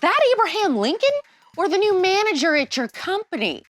that Abraham Lincoln or the new manager at your company?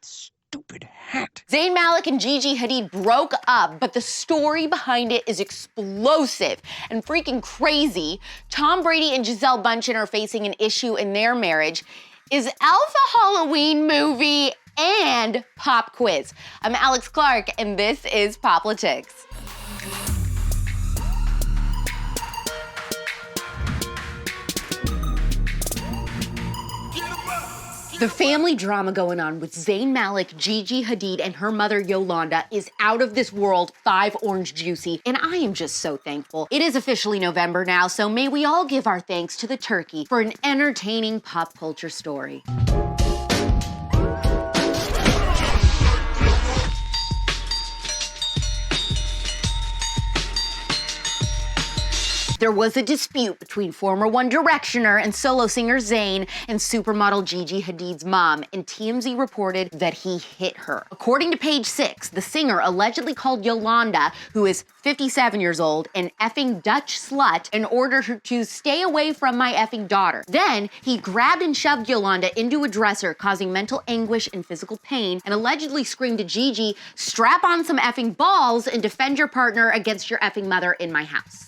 Stupid hat. Zayn Malik and Gigi Hadid broke up, but the story behind it is explosive and freaking crazy. Tom Brady and Gisele Bündchen are facing an issue in their marriage. Is Elf a Halloween movie? And pop quiz. I'm Alex Clark, and this is Poplitics. The family drama going on with Zayn Malik, Gigi Hadid, and her mother Yolanda is out of this world, 5 orange juicy, and I am just so thankful. It is officially November now, so may we all give our thanks to the turkey for an entertaining pop culture story. There was a dispute between former One Directioner and solo singer Zayn and supermodel Gigi Hadid's mom, and TMZ reported that he hit her. According to Page 6, the singer allegedly called Yolanda, who is 57 years old, an effing Dutch slut and ordered her to stay away from my effing daughter. Then, he grabbed and shoved Yolanda into a dresser, causing mental anguish and physical pain, and allegedly screamed to Gigi, "Strap on some effing balls and defend your partner against your effing mother in my house."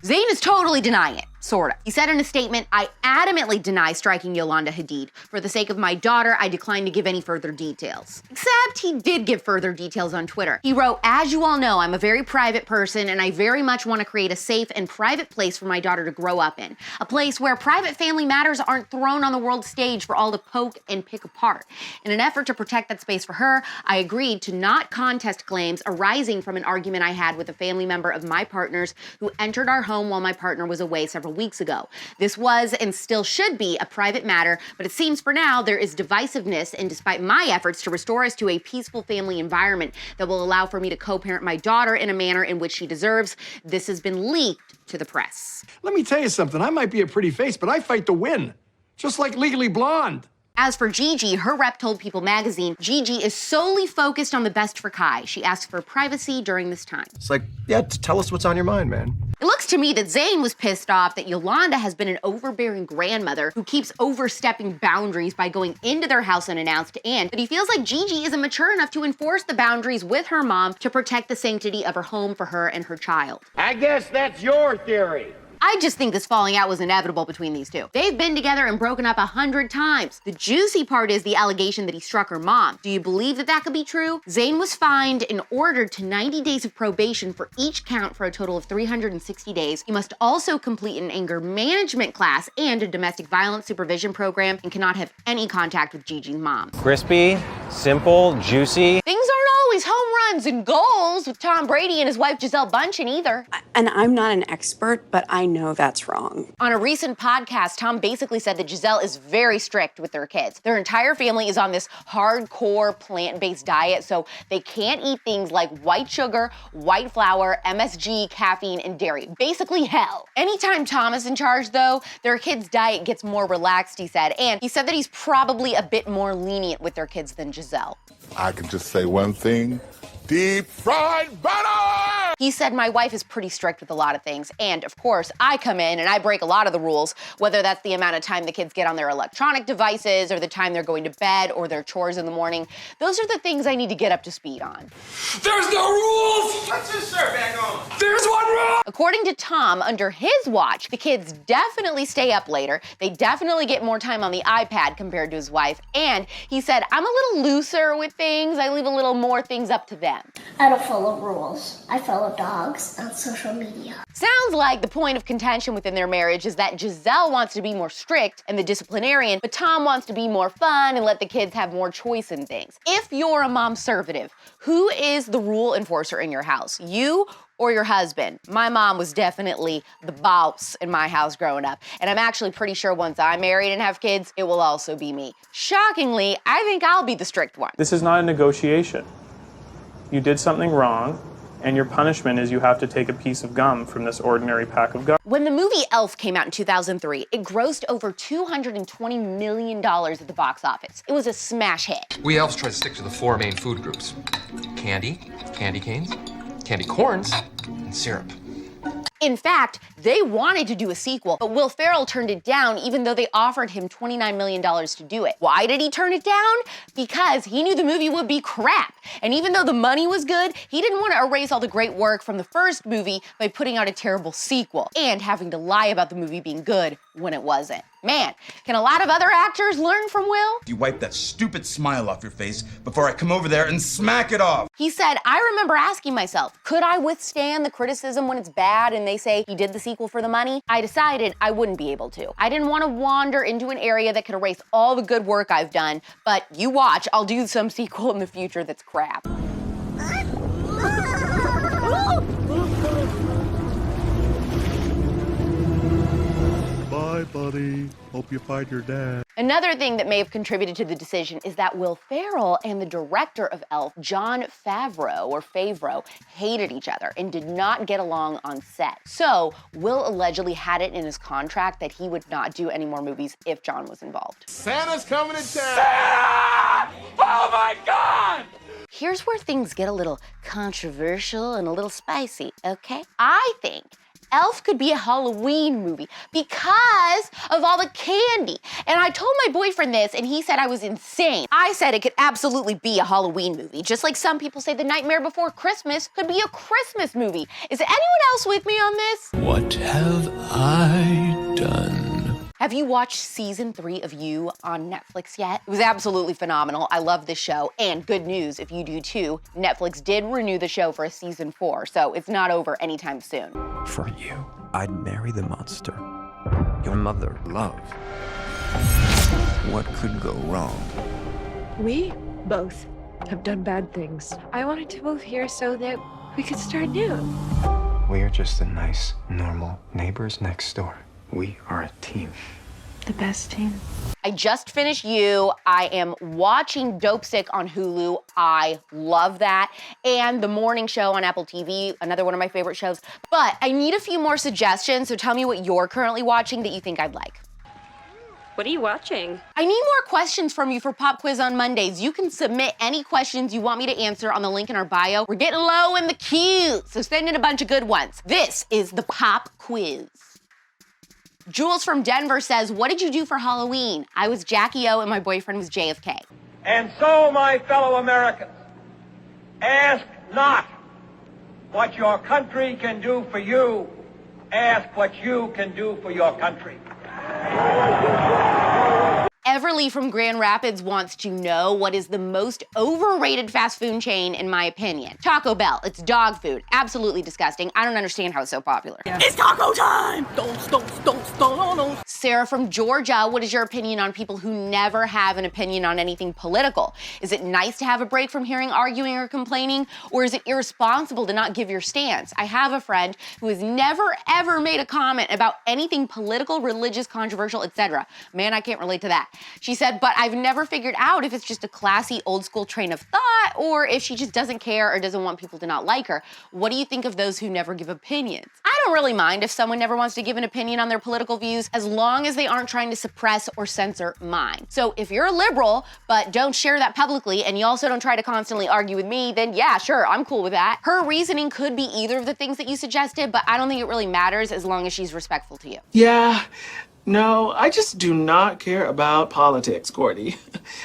Zayn is totally denying it, sorta. He said in a statement, "I adamantly deny striking Yolanda Hadid. For the sake of my daughter, I decline to give any further details." Except he did give further details on Twitter. He wrote, "As you all know, I'm a very private person and I very much want to create a safe and private place for my daughter to grow up in. A place where private family matters aren't thrown on the world stage for all to poke and pick apart. In an effort to protect that space for her, I agreed to not contest claims arising from an argument I had with a family member of my partner's who entered our home while my partner was away several weeks ago. This was and still should be a private matter, but it seems for now there is divisiveness, and despite my efforts to restore us to a peaceful family environment that will allow for me to co-parent my daughter in a manner in which she deserves, this has been leaked to the press." Let me tell you something. I might be a pretty face, but I fight to win. Just like Legally Blonde. As for Gigi, her rep told People magazine, Gigi is solely focused on the best for Kai. She asked for privacy during this time. It's like, yeah, tell us what's on your mind, man. It looks to me that Zayn was pissed off that Yolanda has been an overbearing grandmother who keeps overstepping boundaries by going into their house unannounced, and that he feels like Gigi isn't mature enough to enforce the boundaries with her mom to protect the sanctity of her home for her and her child. I guess that's your theory. I just think this falling out was inevitable between these two. They've been together and broken up 100 times. The juicy part is the allegation that he struck her mom. Do you believe that that could be true? Zayn was fined and ordered to 90 days of probation for each count for a total of 360 days. He must also complete an anger management class and a domestic violence supervision program and cannot have any contact with Gigi's mom. Crispy, simple, juicy. Things aren't always home runs and goals with Tom Brady and his wife Gisele Bündchen either. And I'm not an expert, but I know that's wrong. On a recent podcast, Tom basically said that Gisele is very strict with their kids. Their entire family is on this hardcore plant-based diet, so they can't eat things like white sugar, white flour, MSG, caffeine, and dairy. Basically hell. Anytime Tom is in charge, though, their kids' diet gets more relaxed, he said, and he said that he's probably a bit more lenient with their kids than Gisele. I can just say one thing: deep fried butter! He said, "My wife is pretty strict with a lot of things, and of course, I come in and I break a lot of the rules, whether that's the amount of time the kids get on their electronic devices, or the time they're going to bed, or their chores in the morning. Those are the things I need to get up to speed on." There's no rules! Let's just start back on. There's one rule! According to Tom, under his watch, the kids definitely stay up later, they definitely get more time on the iPad compared to his wife, and he said, "I'm a little looser with things, I leave a little more things up to them." I don't follow rules. I follow dogs on social media. Sounds like the point of contention within their marriage is that Gisele wants to be more strict and the disciplinarian, but Tom wants to be more fun and let the kids have more choice in things. If you're a momservative, who is the rule enforcer in your house? You or your husband? My mom was definitely the boss in my house growing up, and I'm actually pretty sure once I'm married and have kids, it will also be me. Shockingly, I think I'll be the strict one. This is not a negotiation. You did something wrong, and your punishment is you have to take a piece of gum from this ordinary pack of gum. When the movie Elf came out in 2003, it grossed over $220 million at the box office. It was a smash hit. We elves try to stick to the 4 main food groups: candy, candy canes, candy corns, and syrup. In fact, they wanted to do a sequel, but Will Ferrell turned it down even though they offered him $29 million to do it. Why did he turn it down? Because he knew the movie would be crap. And even though the money was good, he didn't want to erase all the great work from the first movie by putting out a terrible sequel and having to lie about the movie being good when it wasn't. Man, can a lot of other actors learn from Will? You wipe that stupid smile off your face before I come over there and smack it off. He said, I remember asking myself, could I withstand the criticism when it's bad and they say he did the sequel for the money? I decided I wouldn't be able to. I didn't want to wander into an area that could erase all the good work I've done, but you watch, I'll do some sequel in the future that's crap. Bye, buddy. Hope you find your dad. Another thing that may have contributed to the decision is that Will Ferrell and the director of Elf, Jon Favreau, hated each other and did not get along on set. So Will allegedly had it in his contract that he would not do any more movies if Jon was involved. Santa's coming to town. Santa! Oh my God! Here's where things get a little controversial and a little spicy, okay? I think Elf could be a Halloween movie because of all the candy. And I told my boyfriend this and he said I was insane. I said it could absolutely be a Halloween movie, just like some people say The Nightmare Before Christmas could be a Christmas movie. Is anyone else with me on this? What have I done? Have you watched season 3 of You on Netflix yet? It was absolutely phenomenal. I love this show. And good news, if you do too, Netflix did renew the show for a season 4, so it's not over anytime soon. For you, I'd marry the monster your mother loved. What could go wrong? We both have done bad things. I wanted to move here so that we could start new. We are just the nice, normal neighbors next door. We are a team. The best team. I just finished You. I am watching Dope Sick on Hulu. I love that. And The Morning Show on Apple TV, another one of my favorite shows. But I need a few more suggestions, so tell me what you're currently watching that you think I'd like. What are you watching? I need more questions from you for Pop Quiz on Mondays. You can submit any questions you want me to answer on the link in our bio. We're getting low in the queue, so send in a bunch of good ones. This is the Pop Quiz. Jules from Denver says, what did you do for Halloween? I was Jackie O and my boyfriend was JFK. And so, my fellow Americans, ask not what your country can do for you, ask what you can do for your country. Everly from Grand Rapids wants to know what is the most overrated fast food chain in my opinion. Taco Bell. It's dog food. Absolutely disgusting. I don't understand how it's so popular. Yeah. It's taco time! Don't. Sarah from Georgia, what is your opinion on people who never have an opinion on anything political? Is it nice to have a break from hearing arguing or complaining? Or is it irresponsible to not give your stance? I have a friend who has never ever made a comment about anything political, religious, controversial, etc. Man, I can't relate to that. She said, but I've never figured out if it's just a classy old school train of thought or if she just doesn't care or doesn't want people to not like her. What do you think of those who never give opinions? I don't really mind if someone never wants to give an opinion on their political views as long as they aren't trying to suppress or censor mine. So if you're a liberal, but don't share that publicly and you also don't try to constantly argue with me, then yeah, sure, I'm cool with that. Her reasoning could be either of the things that you suggested, but I don't think it really matters as long as she's respectful to you. Yeah. No, I just do not care about politics, Gordy.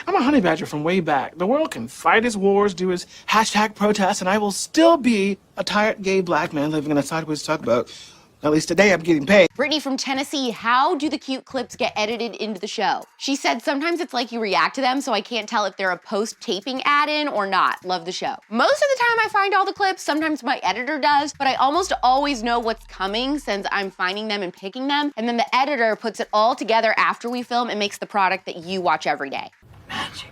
I'm a honey badger from way back. The world can fight his wars, do his hashtag protests, and I will still be a tired gay black man living in a sideways tugboat. At least today I'm getting paid. Brittany from Tennessee, how do the cute clips get edited into the show? She said sometimes it's like you react to them, so I can't tell if they're a post-taping add-in or not. Love the show. Most of the time I find all the clips, sometimes my editor does, but I almost always know what's coming since I'm finding them and picking them, and then the editor puts it all together after we film and makes the product that you watch every day. Magic.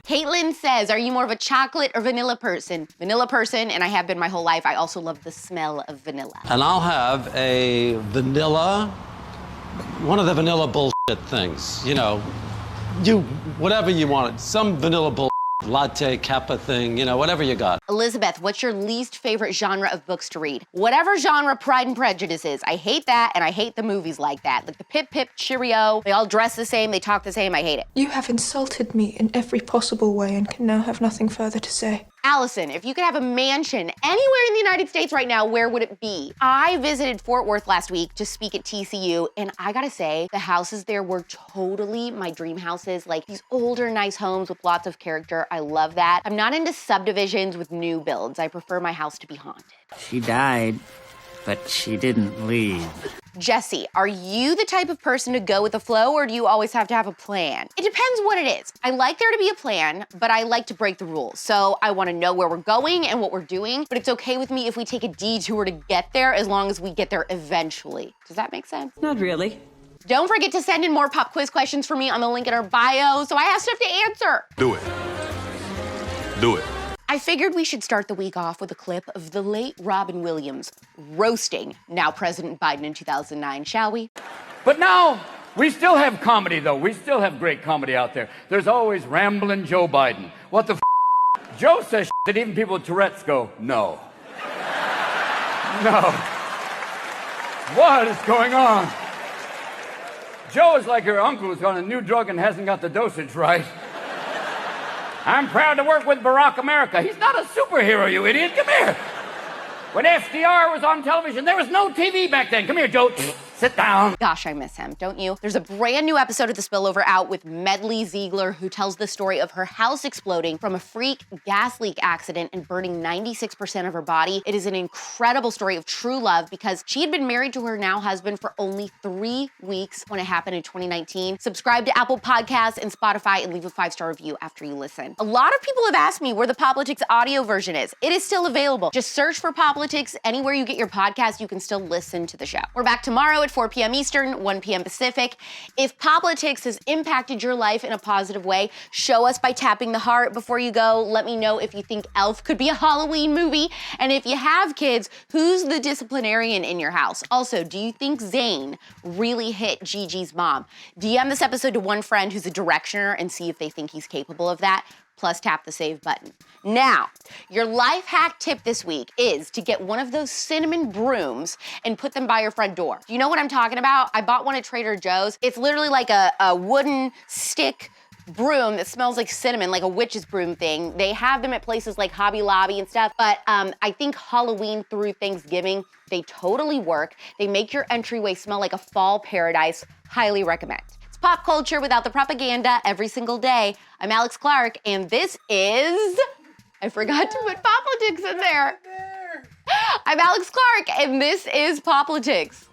Caitlin says, are you more of a chocolate or vanilla person? Vanilla person, and I have been my whole life. I also love the smell of vanilla. And I'll have a vanilla, one of the vanilla bullshit things. You know, whatever you want. Some vanilla bullshit, latte, kappa thing, you know, whatever you got. Elizabeth, what's your least favorite genre of books to read? Whatever genre Pride and Prejudice is. I hate that, and I hate the movies like that. Like the Pip Pip Cheerio, they all dress the same, they talk the same, I hate it. You have insulted me in every possible way and can now have nothing further to say. Allison, if you could have a mansion anywhere in the United States right now, where would it be? I visited Fort Worth last week to speak at TCU, and I gotta say, the houses there were totally my dream houses, like these older, nice homes with lots of character. I love that. I'm not into subdivisions with new builds. I prefer my house to be haunted. She died, but she didn't leave. Jesse, are you the type of person to go with the flow, or do you always have to have a plan? It depends what it is. I like there to be a plan, but I like to break the rules. So I wanna know where we're going and what we're doing, but it's okay with me if we take a detour to get there, as long as we get there eventually. Does that make sense? Not really. Don't forget to send in more pop quiz questions for me on the link in our bio, so I have stuff to answer. Do it. Do it. I figured we should start the week off with a clip of the late Robin Williams roasting now President Biden in 2009, shall we? But now, we still have comedy, though. We still have great comedy out there. There's always rambling Joe Biden. What the Joe says that even people with Tourette's go, no. No. What is going on? Joe is like her uncle who's on a new drug and hasn't got the dosage right. I'm proud to work with Barack America. He's not a superhero, you idiot. Come here. When FDR was on television, there was no TV back then. Come here, Joe. Sit down. Gosh, I miss him, don't you? There's a brand new episode of The Spillover out with Medley Ziegler, who tells the story of her house exploding from a freak gas leak accident and burning 96% of her body. It is an incredible story of true love because she had been married to her now husband for only 3 weeks when it happened in 2019. Subscribe to Apple Podcasts and Spotify and leave a 5-star review after you listen. A lot of people have asked me where the Poplitix audio version is. It is still available. Just search for Poplitix anywhere you get your podcast. You can still listen to the show. We're back tomorrow at 4 p.m. Eastern, 1 p.m. Pacific. If Poplitix has impacted your life in a positive way, show us by tapping the heart before you go. Let me know if you think Elf could be a Halloween movie. And if you have kids, who's the disciplinarian in your house? Also, do you think Zayn really hit Gigi's mom? DM this episode to one friend who's a directioner and see if they think he's capable of that. Plus tap the save button. Now, your life hack tip this week is to get one of those cinnamon brooms and put them by your front door. Do you know what I'm talking about? I bought one at Trader Joe's. It's literally like a wooden stick broom that smells like cinnamon, like a witch's broom thing. They have them at places like Hobby Lobby and stuff, but I think Halloween through Thanksgiving, they totally work. They make your entryway smell like a fall paradise. Highly recommend. Pop culture without the propaganda every single day. I'm Alex Clark, and this is... I forgot to put Poplitix in there. I'm Alex Clark, and this is Poplitix.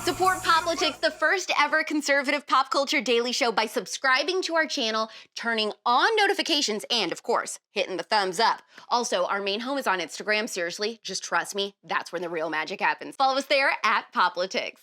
Support Poplitix, the first ever conservative pop culture daily show, by subscribing to our channel, turning on notifications, and of course, hitting the thumbs up. Also, our main home is on Instagram. Seriously, just trust me, that's where the real magic happens. Follow us there at Poplitix.